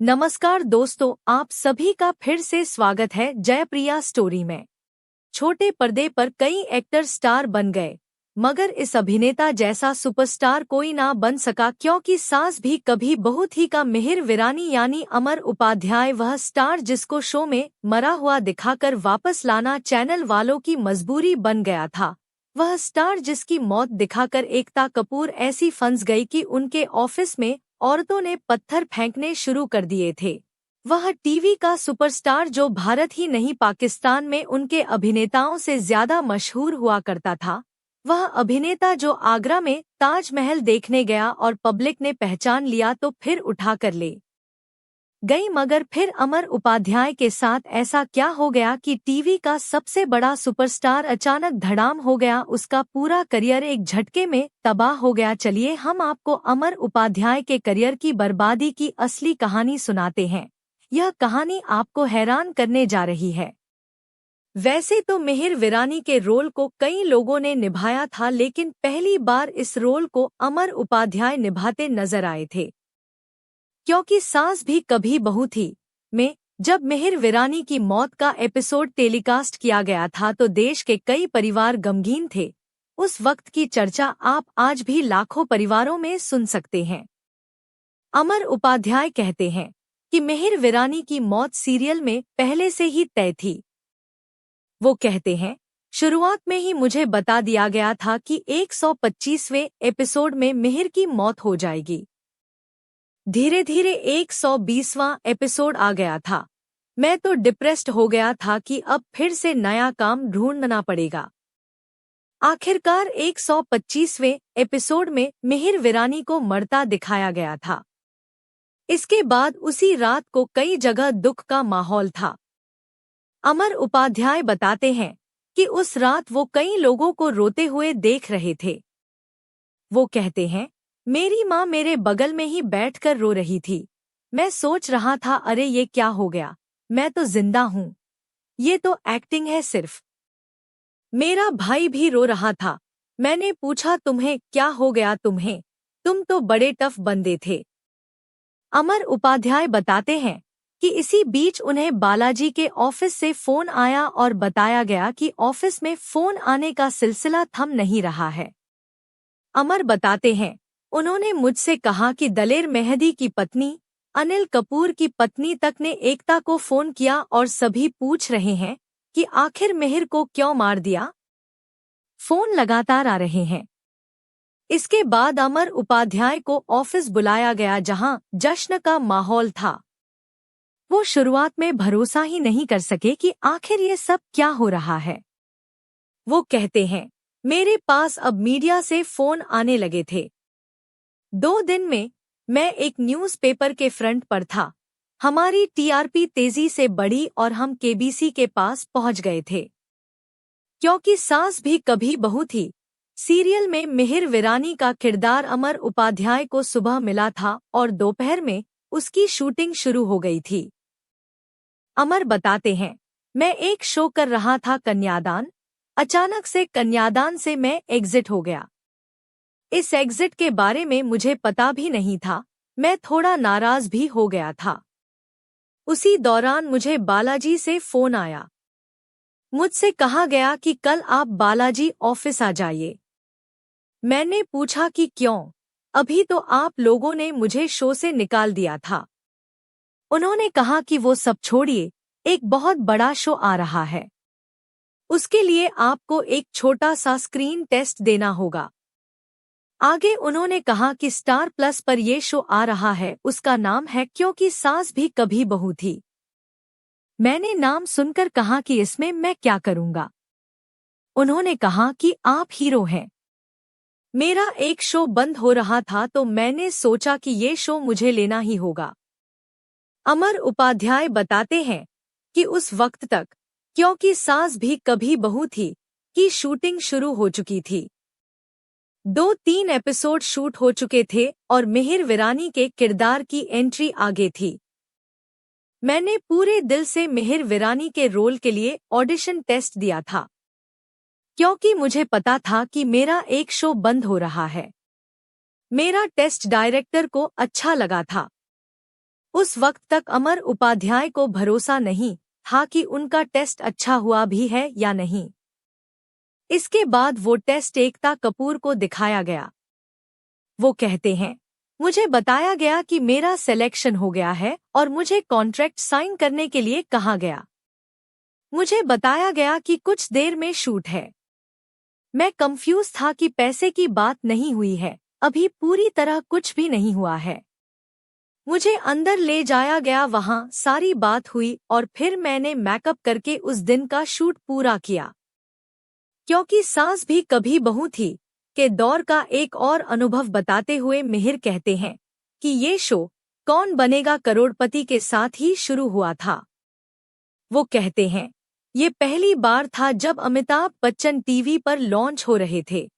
नमस्कार दोस्तों, आप सभी का फिर से स्वागत है जयप्रिया स्टोरी में। छोटे पर्दे पर कई एक्टर स्टार बन गए, मगर इस अभिनेता जैसा सुपरस्टार कोई ना बन सका, क्योंकि सास भी कभी बहू थी का मिहिर विरानी यानी अमर उपाध्याय वह स्टार जिसको शो में मरा हुआ दिखाकर वापस लाना चैनल वालों की मजबूरी बन गया था। वह स्टार जिसकी मौत दिखाकर एकता कपूर ऐसी फंस गई कि उनके ऑफिस में औरतों ने पत्थर फेंकने शुरू कर दिए थे। वह टीवी का सुपरस्टार जो भारत ही नहीं पाकिस्तान में उनके अभिनेताओं से ज्यादा मशहूर हुआ करता था। वह अभिनेता जो आगरा में ताजमहल देखने गया और पब्लिक ने पहचान लिया तो फिर उठा कर ले गई, मगर फिर अमर उपाध्याय के साथ ऐसा क्या हो गया कि टीवी का सबसे बड़ा सुपरस्टार अचानक धड़ाम हो गया, उसका पूरा करियर एक झटके में तबाह हो गया। चलिए हम आपको अमर उपाध्याय के करियर की बर्बादी की असली कहानी सुनाते हैं। यह कहानी आपको हैरान करने जा रही है। वैसे तो मिहिर विरानी के रोल को कई लोगों ने निभाया था, लेकिन पहली बार इस रोल को अमर उपाध्याय निभाते नजर आए थे। क्योंकि सास भी कभी बहू थी में जब मिहिर विरानी की मौत का एपिसोड टेलीकास्ट किया गया था तो देश के कई परिवार गमगीन थे। उस वक्त की चर्चा आप आज भी लाखों परिवारों में सुन सकते हैं। अमर उपाध्याय कहते हैं कि मिहिर विरानी की मौत सीरियल में पहले से ही तय थी। वो कहते हैं, शुरुआत में ही मुझे बता दिया गया था कि 125वें एपिसोड में मिहिर की मौत हो जाएगी। धीरे धीरे 120वां एपिसोड आ गया था। मैं तो डिप्रेस्ड हो गया था कि अब फिर से नया काम ढूंढना पड़ेगा। आखिरकार 125वें एपिसोड में मिहिर विरानी को मरता दिखाया गया था। इसके बाद उसी रात को कई जगह दुख का माहौल था। अमर उपाध्याय बताते हैं कि उस रात वो कई लोगों को रोते हुए देख रहे थे। वो कहते हैं, मेरी माँ मेरे बगल में ही बैठकर रो रही थी। मैं सोच रहा था, अरे ये क्या हो गया, मैं तो जिंदा हूँ, ये तो एक्टिंग है सिर्फ। मेरा भाई भी रो रहा था। मैंने पूछा, तुम्हें क्या हो गया, तुम तो बड़े टफ बंदे थे। अमर उपाध्याय बताते हैं कि इसी बीच उन्हें बालाजी के ऑफिस से फोन आया और बताया गया कि ऑफिस में फोन आने का सिलसिला थम नहीं रहा है। अमर बताते हैं, उन्होंने मुझसे कहा कि दलेर मेहदी की पत्नी, अनिल कपूर की पत्नी तक ने एकता को फोन किया और सभी पूछ रहे हैं कि आखिर मिहिर को क्यों मार दिया। फोन लगातार आ रहे हैं। इसके बाद अमर उपाध्याय को ऑफिस बुलाया गया जहां जश्न का माहौल था। वो शुरुआत में भरोसा ही नहीं कर सके कि आखिर ये सब क्या हो रहा है। वो कहते हैं, मेरे पास अब मीडिया से फोन आने लगे थे। 2 दिन में मैं एक न्यूज़पेपर के फ्रंट पर था। हमारी टीआरपी तेजी से बढ़ी और हम केबीसी के पास पहुंच गए थे। क्योंकि सास भी कभी बहू थी सीरियल में मिहिर विरानी का किरदार अमर उपाध्याय को सुबह मिला था और दोपहर में उसकी शूटिंग शुरू हो गई थी। अमर बताते हैं, मैं एक शो कर रहा था कन्यादान। अचानक से कन्यादान से मैं एग्जिट हो गया। इस एग्जिट के बारे में मुझे पता भी नहीं था। मैं थोड़ा नाराज भी हो गया था। उसी दौरान मुझे बालाजी से फोन आया। मुझसे कहा गया कि कल आप बालाजी ऑफिस आ जाइए। मैंने पूछा कि क्यों, अभी तो आप लोगों ने मुझे शो से निकाल दिया था। उन्होंने कहा कि वो सब छोड़िए, एक बहुत बड़ा शो आ रहा है, उसके लिए आपको एक छोटा सा स्क्रीन टेस्ट देना होगा। आगे उन्होंने कहा कि स्टार प्लस पर ये शो आ रहा है, उसका नाम है क्योंकि सास भी कभी बहू थी। मैंने नाम सुनकर कहा कि इसमें मैं क्या करूंगा। उन्होंने कहा कि आप हीरो हैं। मेरा एक शो बंद हो रहा था तो मैंने सोचा कि ये शो मुझे लेना ही होगा। अमर उपाध्याय बताते हैं कि उस वक्त तक, क्योंकि सास भी कभी बहू थी, की शूटिंग शुरू हो चुकी थी। 2-3 एपिसोड शूट हो चुके थे और मिहिर विरानी के किरदार की एंट्री आगे थी। मैंने पूरे दिल से मिहिर विरानी के रोल के लिए ऑडिशन टेस्ट दिया था, क्योंकि मुझे पता था कि मेरा एक शो बंद हो रहा है। मेरा टेस्ट डायरेक्टर को अच्छा लगा था। उस वक्त तक अमर उपाध्याय को भरोसा नहीं था कि उनका टेस्ट अच्छा हुआ भी है या नहीं। इसके बाद वो टेस्ट एकता कपूर को दिखाया गया। वो कहते हैं, मुझे बताया गया कि मेरा सिलेक्शन हो गया है और मुझे कॉन्ट्रैक्ट साइन करने के लिए कहा गया। मुझे बताया गया कि कुछ देर में शूट है। मैं कंफ्यूज था कि पैसे की बात नहीं हुई है, अभी पूरी तरह कुछ भी नहीं हुआ है। मुझे अंदर ले जाया गया, वहां सारी बात हुई और फिर मैंने मेकअप करके उस दिन का शूट पूरा किया। क्योंकि सास भी कभी बहू थी के दौर का एक और अनुभव बताते हुए मिहिर कहते हैं कि ये शो कौन बनेगा करोड़पति के साथ ही शुरू हुआ था। वो कहते हैं, ये पहली बार था जब अमिताभ बच्चन टीवी पर लॉन्च हो रहे थे।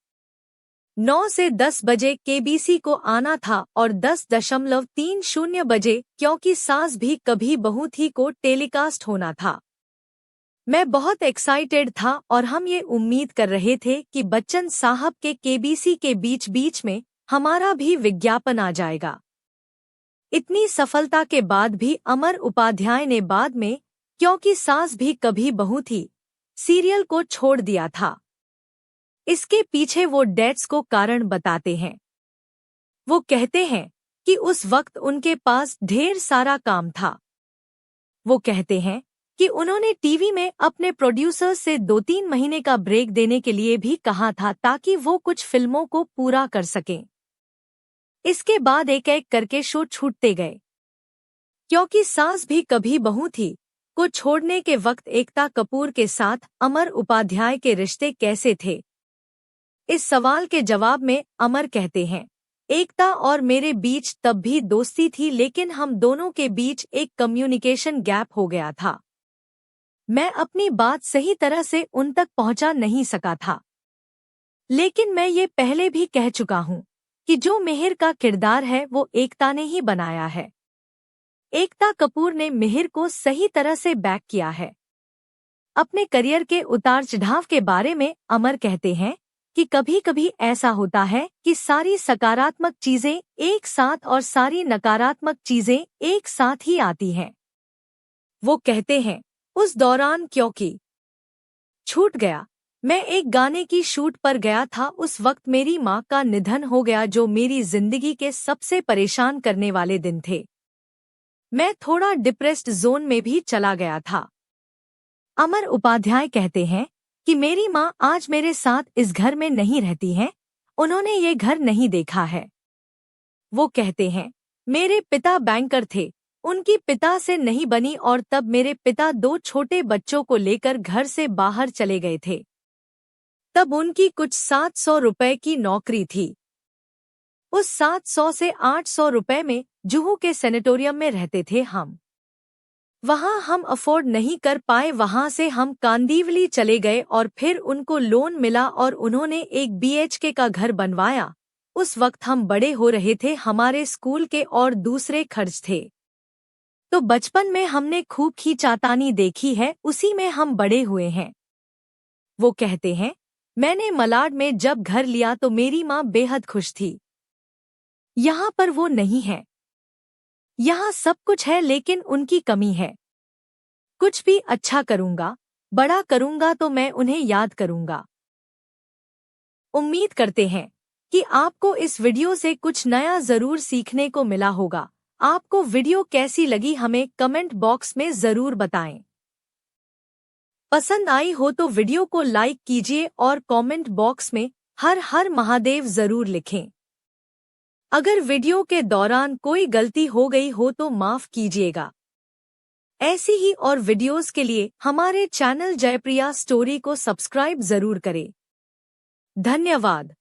9 से 10 बजे केबीसी को आना था और 10:30 बजे क्योंकि सास भी कभी बहू थी को टेलीकास्ट होना था। मैं बहुत एक्साइटेड था और हम ये उम्मीद कर रहे थे कि बच्चन साहब के केबीसी के बीच बीच में हमारा भी विज्ञापन आ जाएगा। इतनी सफलता के बाद भी अमर उपाध्याय ने बाद में, क्योंकि सास भी कभी बहू थी, सीरियल को छोड़ दिया था। इसके पीछे वो डेट्स को कारण बताते हैं। वो कहते हैं कि उस वक्त उनके पास ढेर सारा काम था। वो कहते हैं कि उन्होंने टीवी में अपने प्रोड्यूसर्स से 2-3 महीने का ब्रेक देने के लिए भी कहा था ताकि वो कुछ फिल्मों को पूरा कर सकें। इसके बाद एक एक करके शो छूटते गए। क्योंकि सास भी कभी बहू थी को छोड़ने के वक्त एकता कपूर के साथ अमर उपाध्याय के रिश्ते कैसे थे? इस सवाल के जवाब में अमर कहते हैं, एकता और मेरे बीच तब भी दोस्ती थी, लेकिन हम दोनों के बीच एक कम्युनिकेशन गैप हो गया था। मैं अपनी बात सही तरह से उन तक पहुंचा नहीं सका था। लेकिन मैं ये पहले भी कह चुका हूं कि जो मिहिर का किरदार है वो एकता ने ही बनाया है। एकता कपूर ने मिहिर को सही तरह से बैक किया है। अपने करियर के उतार चढ़ाव के बारे में अमर कहते हैं कि कभी कभी ऐसा होता है कि सारी सकारात्मक चीजें एक साथ और सारी नकारात्मक चीजें एक साथ ही आती हैं। वो कहते हैं, उस दौरान क्योंकि छूट गया, मैं एक गाने की शूट पर गया था। उस वक्त मेरी माँ का निधन हो गया, जो मेरी जिंदगी के सबसे परेशान करने वाले दिन थे। मैं थोड़ा डिप्रेस्ड जोन में भी चला गया था। अमर उपाध्याय कहते हैं कि मेरी माँ आज मेरे साथ इस घर में नहीं रहती हैं, उन्होंने ये घर नहीं देखा है। वो कहते हैं, मेरे पिता बैंकर थे, उनकी पिता से नहीं बनी और तब मेरे पिता 2 छोटे बच्चों को लेकर घर से बाहर चले गए थे। तब उनकी कुछ 700 रुपए की नौकरी थी। उस 700 से 800 रुपए में जुहू के सेनेटोरियम में रहते थे हम। वहां हम अफोर्ड नहीं कर पाए, वहां से हम कांदीवली चले गए और फिर उनको लोन मिला और उन्होंने एक BHK का घर बनवाया। उस वक्त हम बड़े हो रहे थे, हमारे स्कूल के और दूसरे खर्च थे। तो बचपन में हमने खूब खींचातानी देखी है, उसी में हम बड़े हुए हैं। वो कहते हैं, मैंने मलाड में जब घर लिया तो मेरी माँ बेहद खुश थी। यहाँ पर वो नहीं है। यहाँ सब कुछ है लेकिन उनकी कमी है। कुछ भी अच्छा करूँगा, बड़ा करूँगा तो मैं उन्हें याद करूँगा। उम्मीद करते हैं कि आपको इस वीडियो से कुछ नया जरूर सीखने को मिला होगा। आपको वीडियो कैसी लगी हमें कमेंट बॉक्स में जरूर बताएं। पसंद आई हो तो वीडियो को लाइक कीजिए और कमेंट बॉक्स में हर हर महादेव जरूर लिखें। अगर वीडियो के दौरान कोई गलती हो गई हो तो माफ कीजिएगा। ऐसी ही और वीडियोस के लिए हमारे चैनल जयप्रिया स्टोरी को सब्सक्राइब जरूर करें। धन्यवाद।